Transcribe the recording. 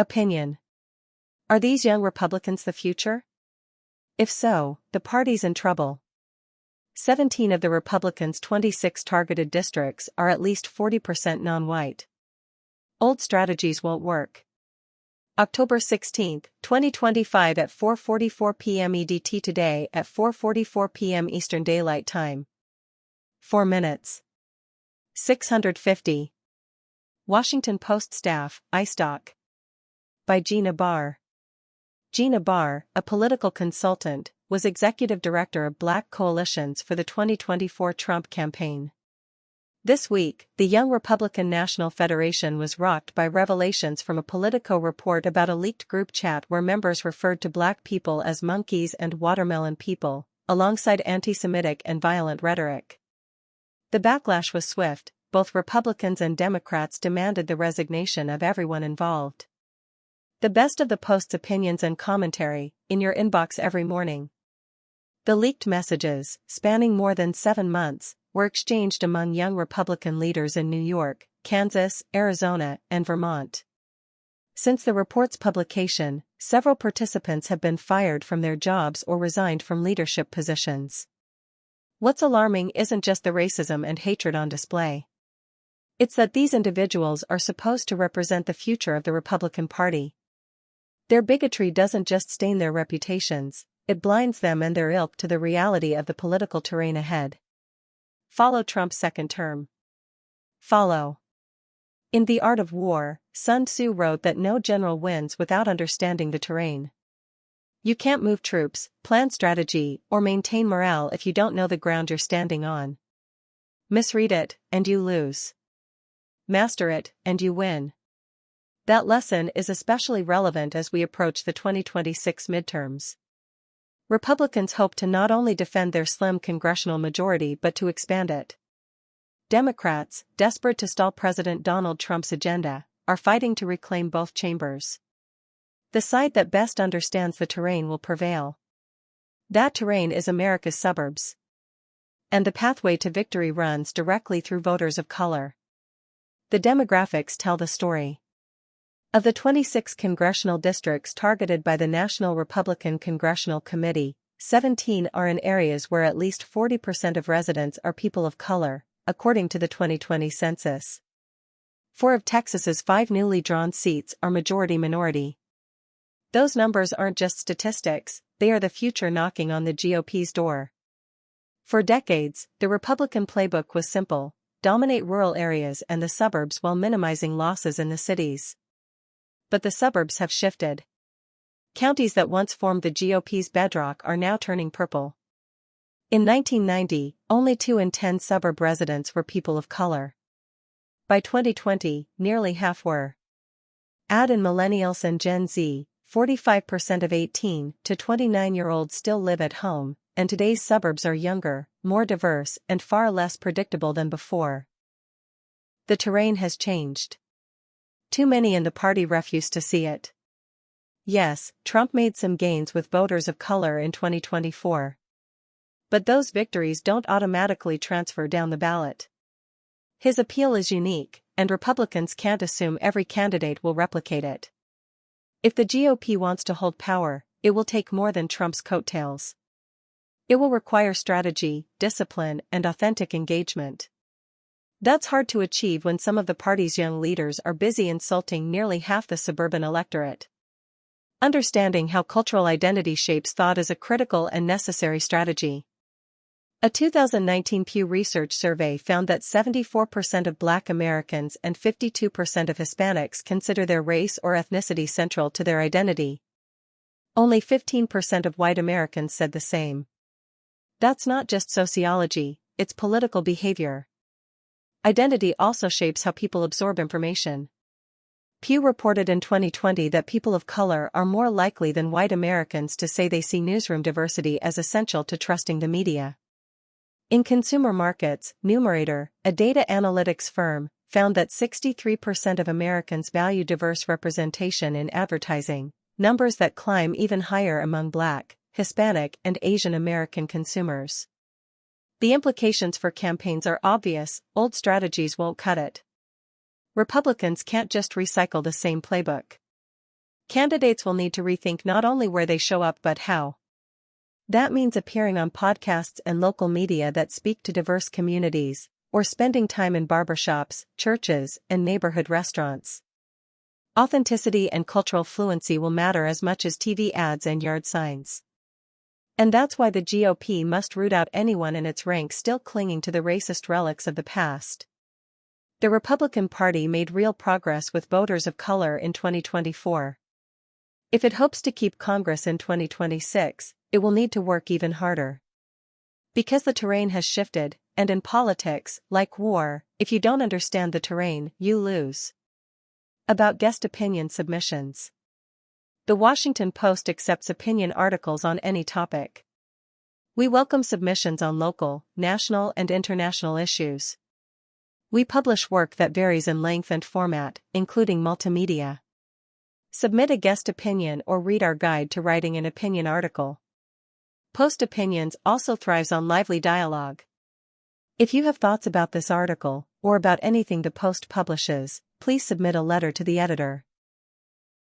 Opinion. Are these young Republicans the future? If so, the party's in trouble. 17 of the Republicans' 26 targeted districts are at least 40% non-white. Old strategies won't work. October 16, 2025 at 4:44 p.m. EDT. Today at 4:44 p.m. Eastern Daylight Time. 4 minutes. 650. Washington Post Staff, iStock. By Gina Barr. Gina Barr, a political consultant, was executive director of Black Coalitions for the 2024 Trump campaign. This week, the Young Republican National Federation was rocked by revelations from a Politico report about a leaked group chat where members referred to Black people as monkeys and watermelon people, alongside anti-Semitic and violent rhetoric. The backlash was swift. Both Republicans and Democrats demanded the resignation of everyone involved. The best of the Post's opinions and commentary, in your inbox every morning. The leaked messages, spanning more than 7 months, were exchanged among young Republican leaders in New York, Kansas, Arizona, and Vermont. Since the report's publication, several participants have been fired from their jobs or resigned from leadership positions. What's alarming isn't just the racism and hatred on display. It's that these individuals are supposed to represent the future of the Republican Party. Their bigotry doesn't just stain their reputations, it blinds them and their ilk to the reality of the political terrain ahead. Follow Trump's second term. Follow. In The Art of War, Sun Tzu wrote that no general wins without understanding the terrain. You can't move troops, plan strategy, or maintain morale if you don't know the ground you're standing on. Misread it, and you lose. Master it, and you win. That lesson is especially relevant as we approach the 2026 midterms. Republicans hope to not only defend their slim congressional majority but to expand it. Democrats, desperate to stall President Donald Trump's agenda, are fighting to reclaim both chambers. The side that best understands the terrain will prevail. That terrain is America's suburbs. And the pathway to victory runs directly through voters of color. The demographics tell the story. Of the 26 congressional districts targeted by the National Republican Congressional Committee, 17 are in areas where at least 40% of residents are people of color, according to the 2020 census. 4 of Texas's 5 newly drawn seats are majority-minority. Those numbers aren't just statistics, they are the future knocking on the GOP's door. For decades, the Republican playbook was simple: dominate rural areas and the suburbs while minimizing losses in the cities. But the suburbs have shifted. Counties that once formed the GOP's bedrock are now turning purple. In 1990, only 2 in 10 suburb residents were people of color. By 2020, nearly half were. Add in millennials and Gen Z, 45% of 18 to 29-year-olds still live at home, and today's suburbs are younger, more diverse, and far less predictable than before. The terrain has changed. Too many in the party refuse to see it. Yes, Trump made some gains with voters of color in 2024. But those victories don't automatically transfer down the ballot. His appeal is unique, and Republicans can't assume every candidate will replicate it. If the GOP wants to hold power, it will take more than Trump's coattails. It will require strategy, discipline, and authentic engagement. That's hard to achieve when some of the party's young leaders are busy insulting nearly half the suburban electorate. Understanding how cultural identity shapes thought is a critical and necessary strategy. A 2019 Pew Research survey found that 74% of Black Americans and 52% of Hispanics consider their race or ethnicity central to their identity. Only 15% of white Americans said the same. That's not just sociology, it's political behavior. Identity also shapes how people absorb information. Pew reported in 2020 that people of color are more likely than white Americans to say they see newsroom diversity as essential to trusting the media. In consumer markets, Numerator, a data analytics firm, found that 63% of Americans value diverse representation in advertising, numbers that climb even higher among Black, Hispanic, and Asian American consumers. The implications for campaigns are obvious: old strategies won't cut it. Republicans can't just recycle the same playbook. Candidates will need to rethink not only where they show up but how. That means appearing on podcasts and local media that speak to diverse communities, or spending time in barbershops, churches, and neighborhood restaurants. Authenticity and cultural fluency will matter as much as TV ads and yard signs. And that's why the GOP must root out anyone in its ranks still clinging to the racist relics of the past. The Republican Party made real progress with voters of color in 2024. If it hopes to keep Congress in 2026, it will need to work even harder. Because the terrain has shifted, and in politics, like war, if you don't understand the terrain, you lose. About guest opinion submissions. The Washington Post accepts opinion articles on any topic. We welcome submissions on local, national, and international issues. We publish work that varies in length and format, including multimedia. Submit a guest opinion or read our guide to writing an opinion article. Post Opinions also thrives on lively dialogue. If you have thoughts about this article, or about anything the Post publishes, please submit a letter to the editor.